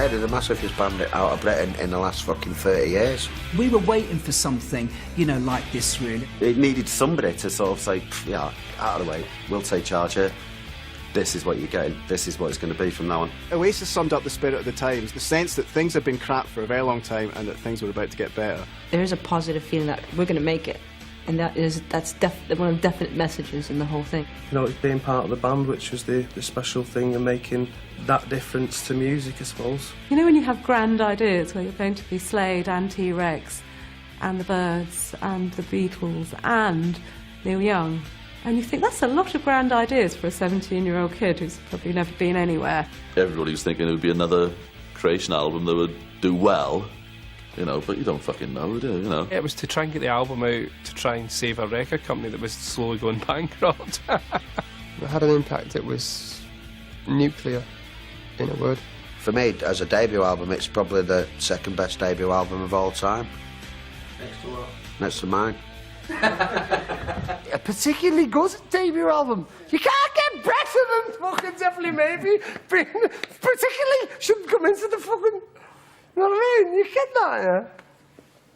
say, they're the massive band out of Britain in the last fucking 30 years. We were waiting for something, you know, like this, really. It needed somebody to sort of say, yeah, out of the way, we'll take charge here. This is what you're getting, this is what it's going to be from now on. Oasis summed up the spirit of the times, the sense that things had been crap for a very long time and that things were about to get better. There is a positive feeling that we're going to make it. And that's one of the definite messages in the whole thing. You know, it's being part of the band, which was the special thing, and making that difference to music, I suppose. You know when you have grand ideas where you're going to be Slade and T-Rex and the Byrds and the Beatles and Neil Young, and you think that's a lot of grand ideas for a 17-year-old kid who's probably never been anywhere. Everybody was thinking it would be another Creation album that would do well. You know, but you don't fucking know, do you? You know? It was to try and get the album out to try and save a record company that was slowly going bankrupt. It had an impact. It was nuclear, in a word. For me, as a debut album, it's probably the second best debut album of all time. Next to what? Next to mine. A particularly good debut album. You can't get better than fucking Definitely Maybe. Particularly shouldn't come into the fucking... You know what I mean? You get that, yeah?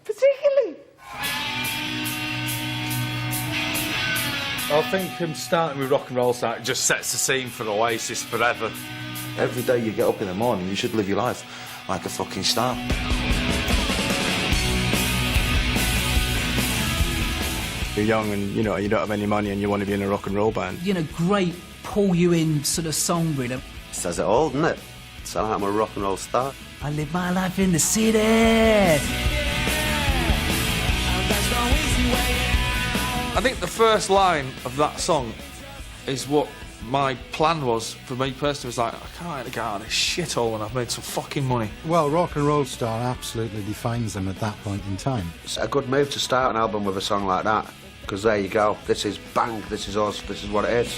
Particularly. I think him starting with Rock and Roll Star just sets the scene for Oasis forever. Every day you get up in the morning, you should live your life like a fucking star. You're young and, you know, you don't have any money and you want to be in a rock and roll band. You know, great pull-you-in sort of song, really. It says it all, doesn't it? So I'm a rock and roll star. I live my life in the city. I think the first line of that song is what my plan was for me personally. Was like, I can't get out of this shithole when I've made some fucking money. Well, rock and roll star absolutely defines them at that point in time. It's a good move to start an album with a song like that, because there you go, this is bang, this is us, this is what it is.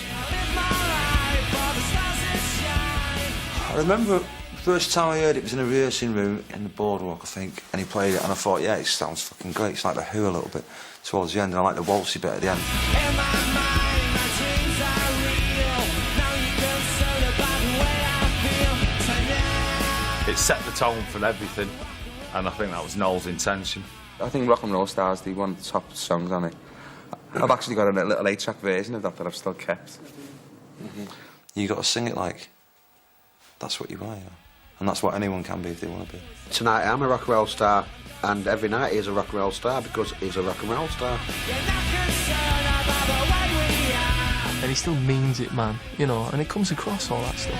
I remember the first time I heard it was in a rehearsing room in the Boardwalk, I think, and he played it, and I thought, yeah, it sounds fucking great. It's like The Who a little bit towards the end, and I like the waltzy bit at the end. It set the tone for everything, and I think that was Noel's intention. I think Rock and Roll Star's the one of the top songs on it. I've actually got a little 8-track version of that I've still kept. You got to sing it like that's what you are, you know? And that's what anyone can be if they want to be. Tonight I'm a rock and roll star, and every night he's a rock and roll star because he's a rock and roll star. And he still means it, man, you know, and it comes across all that stuff.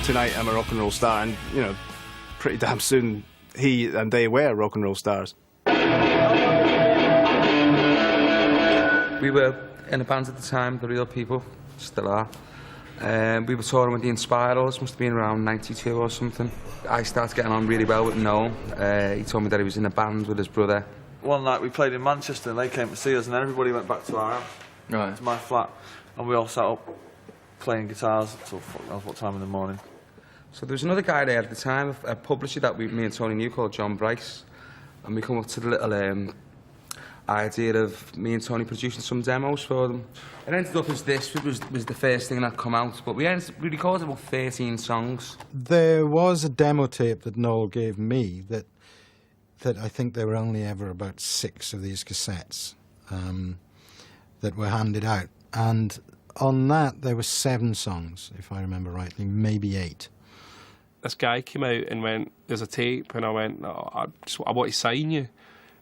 Tonight I'm a rock and roll star, and, you know, pretty damn soon he and they were rock and roll stars. We were in a band at the time, The Real People, still are. We were touring with the Inspirals, must have been around 92 or something. I started getting on really well with Noel. He told me that he was in a band with his brother. One night we played in Manchester and they came to see us, and then everybody went back to our house, Right. to my flat, and we all sat up playing guitars until fuck knows what time in the morning. So there was another guy there at the time, a publisher that me and Tony knew called John Bryce, and we come up to the little idea of me and Tony producing some demos for them. It ended up as this, which was the first thing that come out, but we recorded about 13 songs. There was a demo tape that Noel gave me that I think there were only ever about 6 of these cassettes that were handed out, and on that there were 7 songs, if I remember rightly, maybe 8. This guy came out and went, there's a tape, and I went, no, I want to sign you.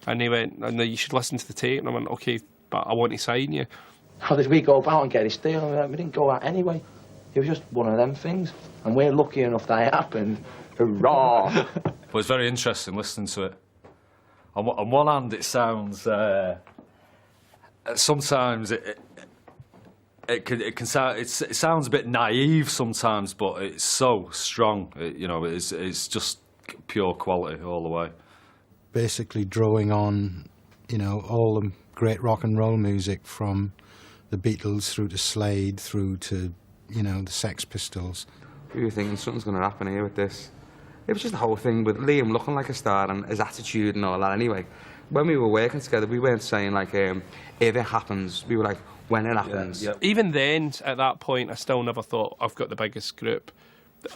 And he went, no, you should listen to the tape. And I went, OK, but I want to sign you. How did we go about and get his deal? We didn't go out anyway. It was just one of them things. And we're lucky enough that it happened. Hurrah! But it's very interesting listening to it. On one hand, it sounds... sometimes it sounds a bit naive sometimes, but it's so strong. You know, it's just pure quality all the way. Basically drawing on, you know, all the great rock and roll music from the Beatles through to Slade, through to, you know, the Sex Pistols. We were thinking something's going to happen here with this. It was just the whole thing with Liam looking like a star and his attitude and all that anyway. when we were working together, we weren't saying like, if it happens. We were like, when it happens. Yeah. Even then, at that point, I still never thought I've got the biggest group,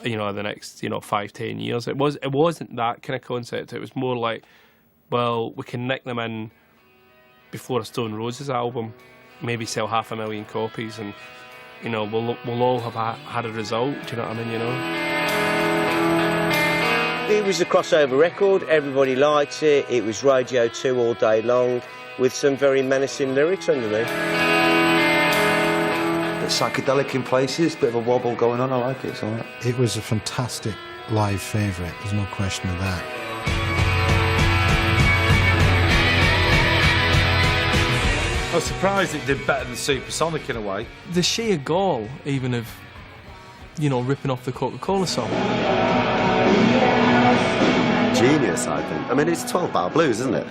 you know, the next, you know, 5-10 years. It wasn't that kind of concept. It was more like, well, we can nick them in before a Stone Roses album, maybe sell 500,000 copies, and you know, we'll all have had a result. Do you know what I mean? You know. It was a crossover record. Everybody liked it. It was Radio 2 all day long, with some very menacing lyrics underneath. It's psychedelic in places, bit of a wobble going on. I like it. It's all right. It was a fantastic live favourite. There's no question of that. I was surprised it did better than Supersonic in a way. The sheer gall, even of, you know, ripping off the Coca-Cola song. Genius, I think. I mean, it's 12-bar blues, isn't it?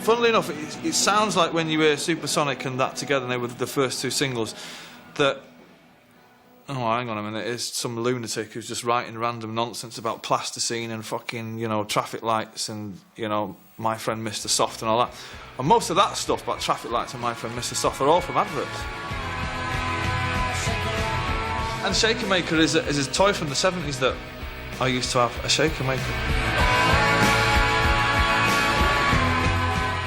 Funnily enough, it sounds like when you hear Supersonic and that together, they were the first two singles, that, oh, hang on a minute, it's some lunatic who's just writing random nonsense about plasticine and fucking, you know, traffic lights and, you know, My Friend Mr. Soft and all that. And most of that stuff about traffic lights and My Friend Mr. Soft are all from adverts. And Shakermaker is a toy from the 70s that I used to have, a Shakermaker.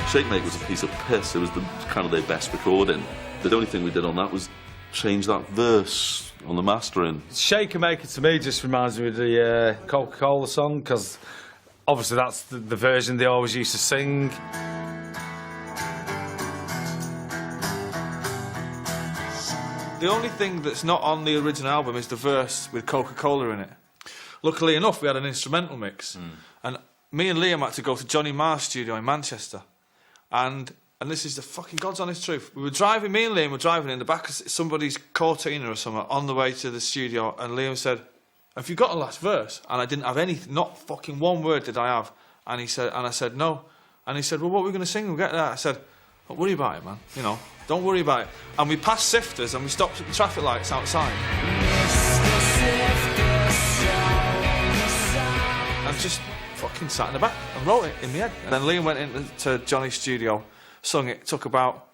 Shakermaker was a piece of piss. It was kind of their best recording. The only thing we did on that was change that verse on the mastering. Shakermaker to me just reminds me of the Coca-Cola song, because obviously that's the version they always used to sing. The only thing that's not on the original album is the verse with Coca-Cola in it. Luckily enough, we had an instrumental mix, and me and Liam had to go to Johnny Marr's studio in Manchester, and this is the fucking God's honest truth. We were driving, me and Liam were driving in the back of somebody's Cortina or something on the way to the studio, and Liam said, "Have you got a last verse?" And I didn't have anything, not fucking one word did I have. And he said, and I said, "No." And he said, "Well, what are we going to sing? We'll get that." I said, "Don't worry about it, man. You know, don't worry about it." And we passed Sifters and we stopped at the traffic lights outside. And just fucking sat in the back and wrote it in my head. And then Liam went into Johnny's studio, sung it, took about,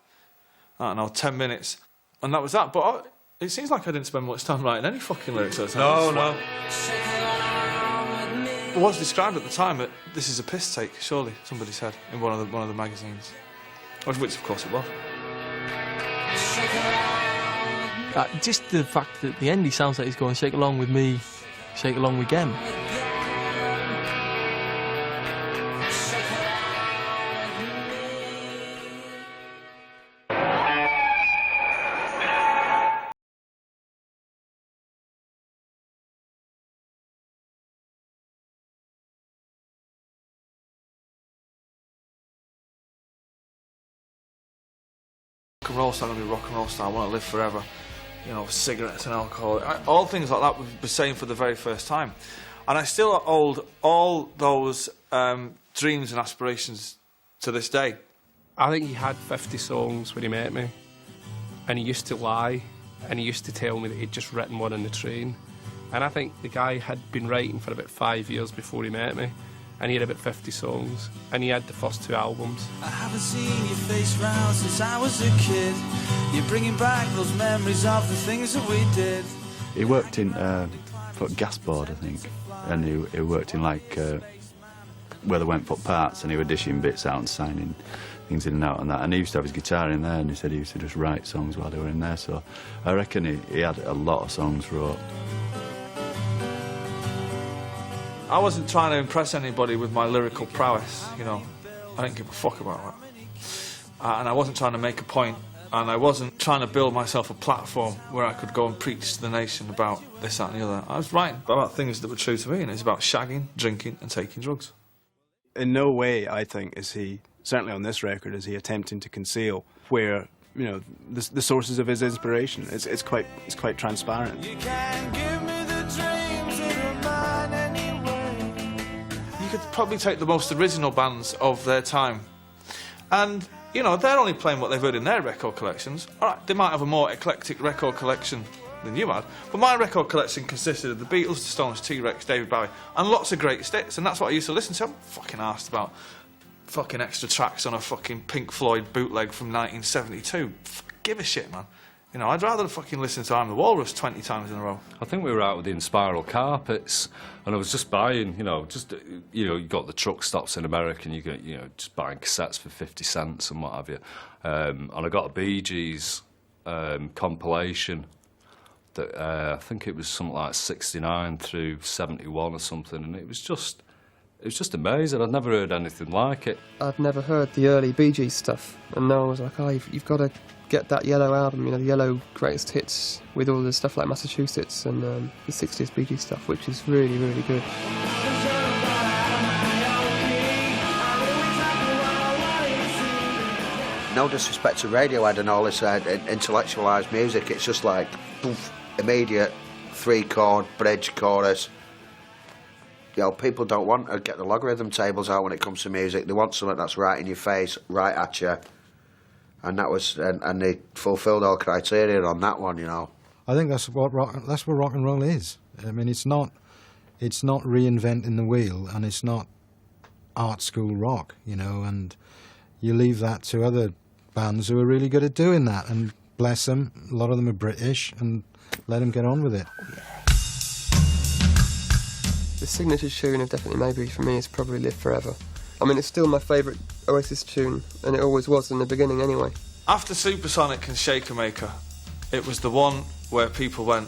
I don't know, 10 minutes. And that was that. But it seems like I didn't spend much time writing any fucking lyrics at the time. No. It was described at the time that this is a piss take, surely, somebody said in one of the magazines. Which of course it was. Just the fact that at the end he sounds like he's going, "Shake along with me, shake along with them." Rock and roll star, I'm gonna be rock and roll star, I want to live forever. You know, cigarettes and alcohol, all things like that we were saying for the very first time. And I still hold all those dreams and aspirations to this day. I think he had 50 songs when he met me, and he used to lie, and he used to tell me that he'd just written one on the train. And I think the guy had been writing for about 5 years before he met me, and he had about 50 songs, and he had the first 2 albums. I haven't seen your face round since I was a kid. You're bringing back those memories of the things that we did. He worked in for gas board, I think, and he worked in like where they went for parts, and he was dishing bits out and signing things in and out and that. And he used to have his guitar in there, and he said he used to just write songs while they were in there. So I reckon he had a lot of songs wrote. I wasn't trying to impress anybody with my lyrical prowess, you know. I didn't give a fuck about that. And I wasn't trying to make a point, and I wasn't trying to build myself a platform where I could go and preach to the nation about this, that and the other. I was writing about things that were true to me, and it's about shagging, drinking and taking drugs. In no way, I think, is he, certainly on this record, is he attempting to conceal where, you know, the sources of his inspiration. It's quite transparent. You can give me the dreams that are mine anyway. You could probably take the most original bands of their time, and, you know, they're only playing what they've heard in their record collections. All right, they might have a more eclectic record collection than you had, but my record collection consisted of the Beatles, the Stones, T-Rex, David Bowie, and lots of great hits, and that's what I used to listen to. I'm fucking arsed about fucking extra tracks on a fucking Pink Floyd bootleg from 1972. Give a shit, man. You know, I'd rather fucking listen to I'm the Walrus 20 times in a row. I think we were out with the Spiral Carpets, and I was just buying, you got the truck stops in America, and you get, just buying cassettes for 50 cents and what have you. And I got a Bee Gees compilation that I think it was something like 69 through 71 or something, and it was just amazing. I'd never heard anything like it. I'd never heard the early Bee Gees stuff, and Noel was like, "Oh, you've got to get that Yellow album, the Yellow greatest hits with all the stuff like Massachusetts and the 60s Bee Gees stuff, which is really, really good." No disrespect to Radiohead and all this intellectualised music, it's just like poof, immediate 3-chord bridge chorus. People don't want to get the logarithm tables out when it comes to music. They want something that's right in your face, right at you. And that was, and they fulfilled all criteria on that one, I think that's what rock and roll is. I mean, it's not reinventing the wheel, and it's not art school rock, and you leave that to other bands who are really good at doing that, and bless them, a lot of them are British, and let them get on with it. The signature tune of Definitely Maybe for me is probably Live Forever. I mean, it's still my favourite Oasis tune, and it always was in the beginning anyway. After Supersonic and Shakermaker, it was the one where people went,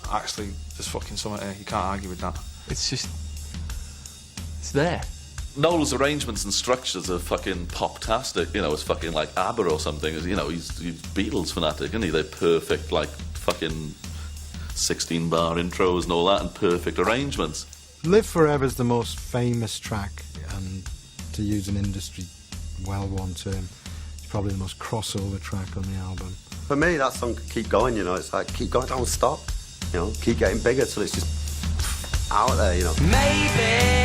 actually, there's fucking something here, you can't argue with that. It's there. Noel's arrangements and structures are fucking pop-tastic, it's fucking like ABBA or something, he's Beatles fanatic, isn't he? They're perfect, like, fucking 16-bar intros and all that, and perfect arrangements. Live Forever is the most famous track, and to use an industry well-worn term, it's probably the most crossover track on the album. For me, that song could keep going, it's like, keep going, don't stop, keep getting bigger till it's just out there, Maybe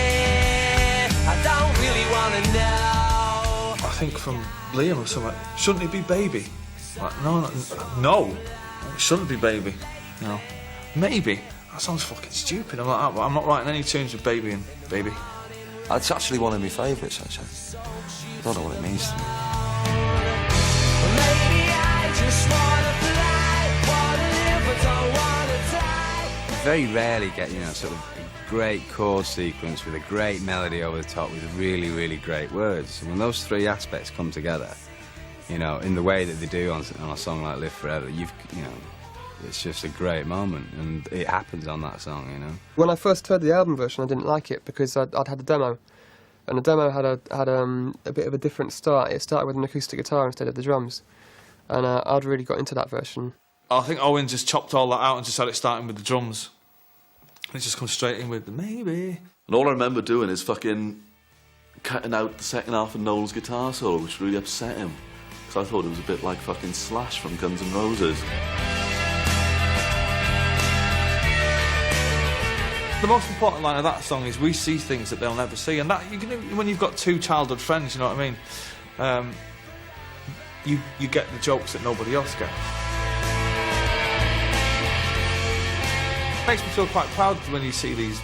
I don't really want to know. I think from Liam or something, shouldn't it be Baby? Like, no, it shouldn't be Baby, Maybe. That sounds fucking stupid. I'm not writing any tunes with Baby and Baby. It's actually one of my favourites, actually. I don't know what it means to me. Maybe I just wanna fly, wanna live but don't wanna die. You very rarely get, sort of a great chorus sequence with a great melody over the top with really, really great words. And when those three aspects come together, in the way that they do on a song like Live Forever, it's just a great moment, and it happens on that song, When I first heard the album version, I didn't like it because I'd had a demo, and the demo had a bit of a different start. It started with an acoustic guitar instead of the drums, and I'd really got into that version. I think Owen just chopped all that out and just had it starting with the drums. It just comes straight in with the Maybe. And all I remember doing is fucking cutting out the second half of Noel's guitar solo, which really upset him, because I thought it was a bit like fucking Slash from Guns N' Roses. The most important line of that song is we see things that they'll never see, and that when you've got two childhood friends, you know what I mean, you get the jokes that nobody else gets. It makes me feel quite proud when you see these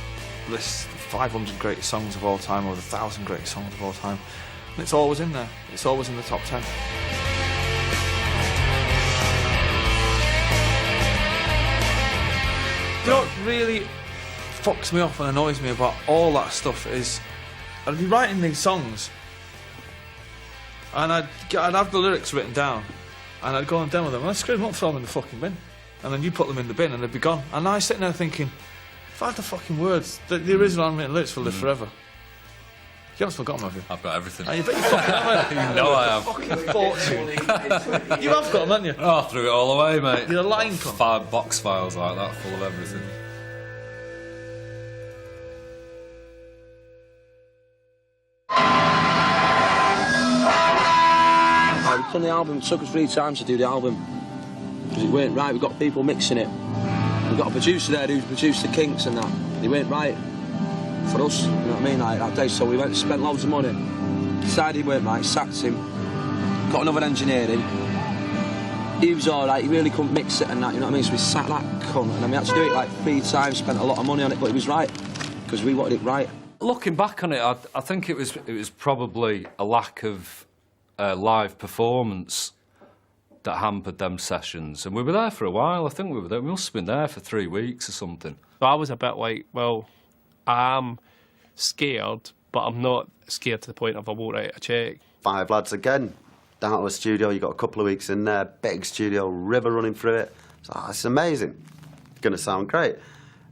lists, 500 greatest songs of all time or 1,000 greatest songs of all time, and it's always in there. It's always in the top 10. You know what really fucks me off and annoys me about all that stuff is I'd be writing these songs and I'd have the lyrics written down and I'd go and demo them and I'd screw them up, throw them in the fucking bin, and then you put them in the bin and they'd be gone. And I was sitting there thinking, if I had the fucking words, the original unwritten lyrics for Live Forever, you haven't still got them, have you? I've got everything. Oh, you bet you fucking have, You know I have. Fucking fortune. You have got them, haven't you? Oh, I threw it all away, mate. You're a lying cunt. 5 box files like that full of everything. We've done the album, it took us 3 times to do the album because it weren't right. We've got people mixing it. We've got a producer there who's produced the Kinks and that. They weren't right for us, you know what I mean, like that day. So we went and spent loads of money, decided he weren't right, sacked him, got another engineer in. He was alright, he really couldn't mix it and that, you know what I mean? So we sacked that cunt and then we had to do it like 3 times, spent a lot of money on it, but it was right because we wanted it right. Looking back on it, I think it was probably a lack of live performance that hampered them sessions. And we were there for a while. I think we were there. We must have been there for 3 weeks or something. I was a bit like, well, I'm scared, but I'm not scared to the point of I won't write a cheque. 5 lads again, down to a studio. You got a couple of weeks in there, big studio, river running through it. So, it's amazing. It's going to sound great,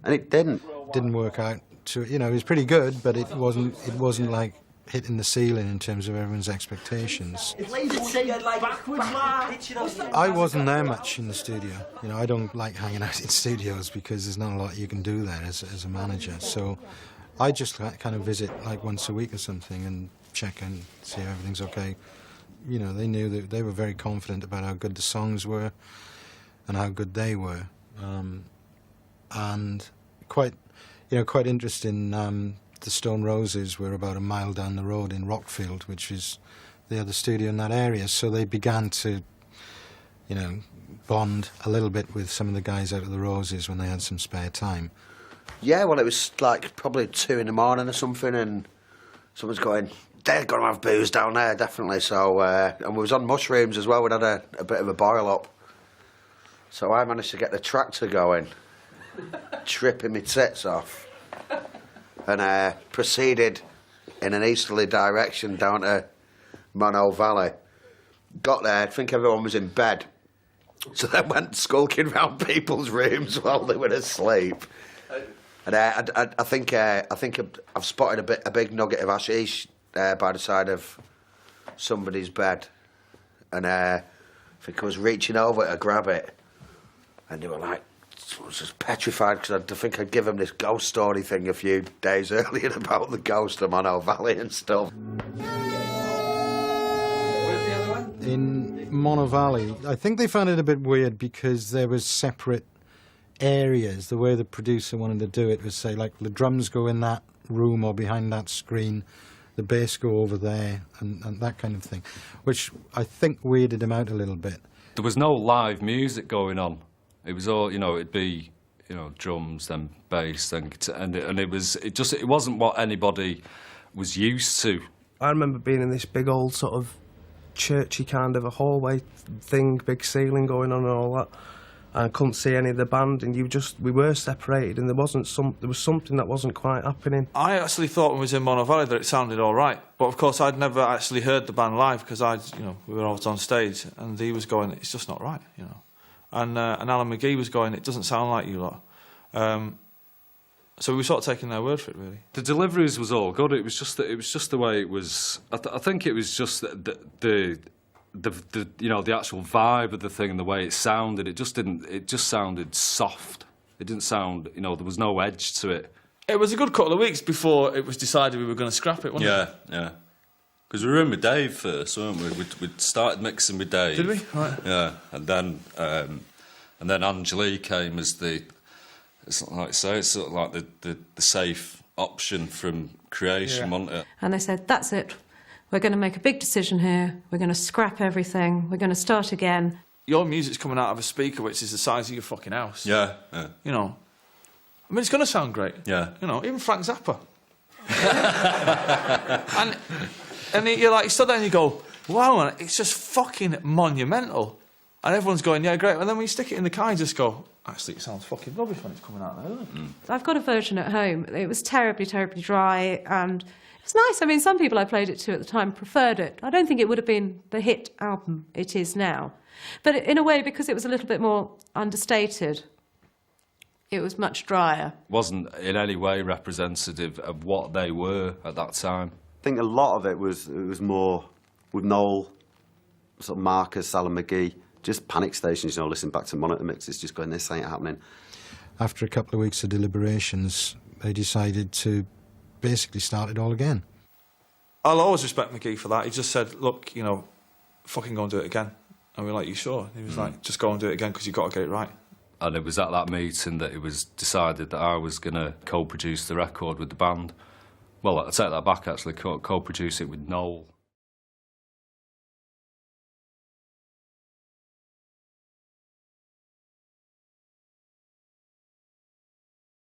and it didn't. Didn't work out. You know, it was pretty good, but it wasn't like hitting the ceiling in terms of everyone's expectations. I wasn't there much in the studio. You know, I don't like hanging out in studios because there's not a lot you can do there as a manager. So I just kind of visit like once a week or something and check and see if everything's okay. You know, they knew that they were very confident about how good the songs were and how good they were, and quite interesting. The Stone Roses were about a mile down the road in Rockfield, which is the other studio in that area. So they began to, you know, bond a little bit with some of the guys out of the Roses when they had some spare time. Yeah, well, it was like probably 2 in the morning or something, and someone's going, they're going to have booze down there, definitely. So, and we was on mushrooms as well. We'd had a bit of a boil up. So I managed to get the tractor going, tripping my tits off, and proceeded in an easterly direction down to Mono Valley. Got there, I think everyone was in bed. So then went skulking round people's rooms while they were asleep. And I think I've spotted a big nugget of hashish by the side of somebody's bed, and I think I was reaching over to grab it, and they were like, I was just petrified because I think I'd give them this ghost story thing a few days earlier about the ghost of Mono Valley and stuff. In Mono Valley, I think they found it a bit weird because there was separate areas. The way the producer wanted to do it was say, like, the drums go in that room or behind that screen, the bass go over there, and that kind of thing, which I think weirded him out a little bit. There was no live music going on. It was all, you know, it'd be, you know, drums, then bass, then guitar, and it wasn't what anybody was used to. I remember being in this big old sort of churchy kind of a hallway thing, big ceiling going on and all that, and I couldn't see any of the band, and we were separated, and there was something that wasn't quite happening. I actually thought when we was in Mono Valley that it sounded all right, but of course I'd never actually heard the band live because we were always on stage, and he was going, it's just not right, you know. And Alan McGee was going, it doesn't sound like you lot. So we were sort of taking their word for it, really. The deliveries was all good. It was just the way it was. I think it was just the you know, the actual vibe of the thing and the way it sounded. It just sounded soft. It didn't sound, you know, there was no edge to it. It was a good couple of weeks before it was decided we were going to scrap it, wasn't it? Yeah. Because we were in with Dave first, weren't we? We'd started mixing with Dave. Did we? Right. Yeah, and then Angelique came as it's like I say, it's sort of like the safe option from creation, wasn't it? And they said, that's it. We're going to make a big decision here. We're going to scrap everything. We're going to start again. Your music's coming out of a speaker which is the size of your fucking house. Yeah. You know, I mean, it's going to sound great. Yeah. You know, even Frank Zappa. And you're like, you stood there and you go, wow, man, it's just fucking monumental. And everyone's going, yeah, great. And then when you stick it in the car, you just go, actually, it sounds fucking rubbish when it's coming out there, doesn't it? I've got a version at home. It was terribly, terribly dry, and it was nice. I mean, some people I played it to at the time preferred it. I don't think it would have been the hit album it is now. But in a way, because it was a little bit more understated, it was much drier. Wasn't in any way representative of what they were at that time. I think a lot of it was more with Noel, sort of Marcus, Alan McGee, just panic stations, you know, listening back to monitor mixes, just going, this ain't happening. After a couple of weeks of deliberations, they decided to basically start it all again. I'll always respect McGee for that. He just said, look, you know, fucking go and do it again. And we were like, you sure? And he was like, just go and do it again because you've got to get it right. And it was at that meeting that it was decided that I was going to co-produce the record with the band. Well, I take that back, actually, co-produce it with Noel.